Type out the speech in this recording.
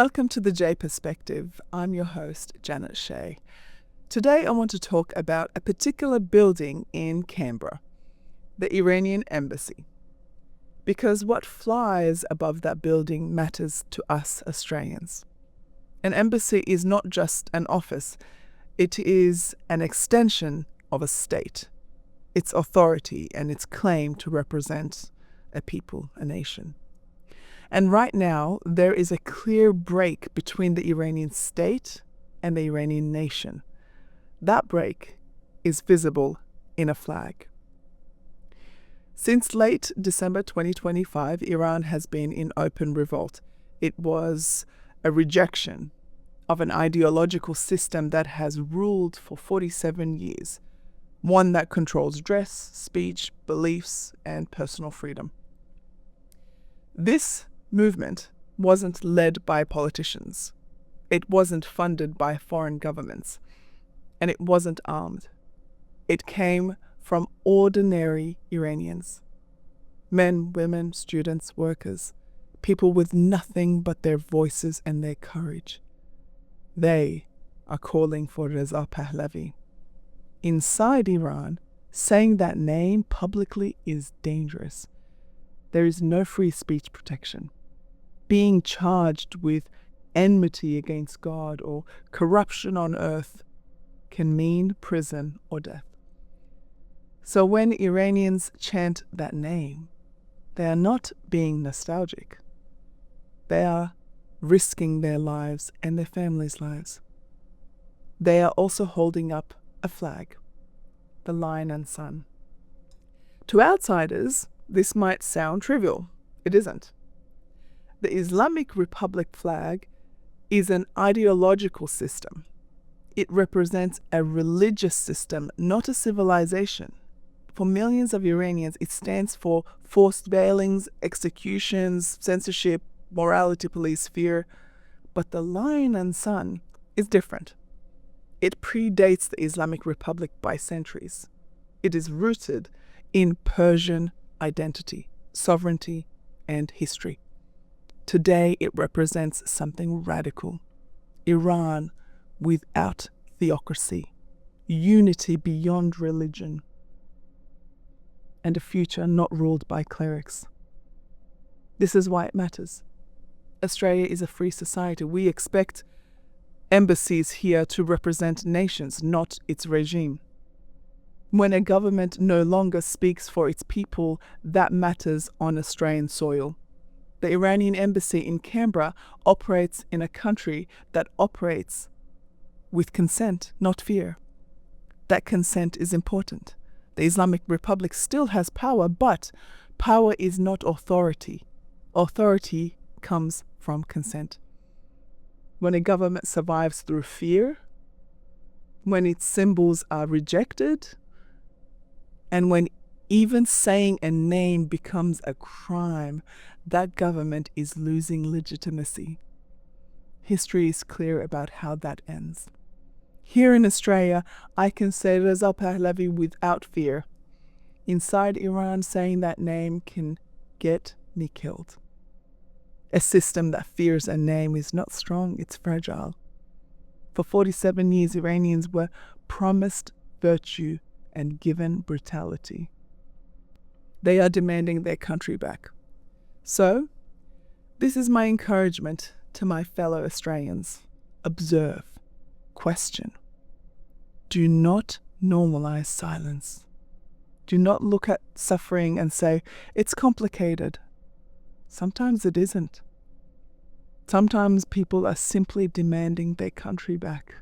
Welcome to the J Perspective. I'm your host, Janet Shea. Today I want to talk about a particular building in Canberra, the Iranian Embassy. Because what flies above that building matters to us Australians. An embassy is not just an office, it is an extension of a state, its authority and its claim to represent a people, a nation. And right now, there is a clear break between the Iranian state and the Iranian nation. That break is visible in a flag. Since late December 2025, Iran has been in open revolt. It was a rejection of an ideological system that has ruled for 47 years, one that controls dress, speech, beliefs, and personal freedom. This movement wasn't led by politicians. It wasn't funded by foreign governments. And it wasn't armed. It came from ordinary Iranians. Men, women, students, workers. People with nothing but their voices and their courage. They are calling for Reza Pahlavi. Inside Iran, saying that name publicly is dangerous. There is no free speech protection. Being charged with enmity against God or corruption on earth can mean prison or death. So when Iranians chant that name, they are not being nostalgic. They are risking their lives and their families' lives. They are also holding up a flag, the lion and sun. To outsiders, this might sound trivial. It isn't. The Islamic Republic flag is an ideological system. It represents a religious system, not a civilization. For millions of Iranians, it stands for forced veilings, executions, censorship, morality police, fear. But the lion and sun is different. It predates the Islamic Republic by centuries. It is rooted in Persian identity, sovereignty, and history. Today, it represents something radical. Iran without theocracy, unity beyond religion, and a future not ruled by clerics. This is why it matters. Australia is a free society. We expect embassies here to represent nations, not its regime. When a government no longer speaks for its people, that matters on Australian soil. The Iranian Embassy in Canberra operates in a country that operates with consent, not fear. That consent is important. The Islamic Republic still has power, but power is not authority. Authority comes from consent. When a government survives through fear, when its symbols are rejected, and when even saying a name becomes a crime, that government is losing legitimacy. History is clear about how that ends. Here in Australia, I can say Reza Pahlavi without fear. Inside Iran, saying that name can get me killed. A system that fears a name is not strong, it's fragile. For 47 years, Iranians were promised virtue and given brutality. They are demanding their country back. So, this is my encouragement to my fellow Australians. Observe, question. Do not normalize silence. Do not look at suffering and say, it's complicated. Sometimes it isn't. Sometimes people are simply demanding their country back.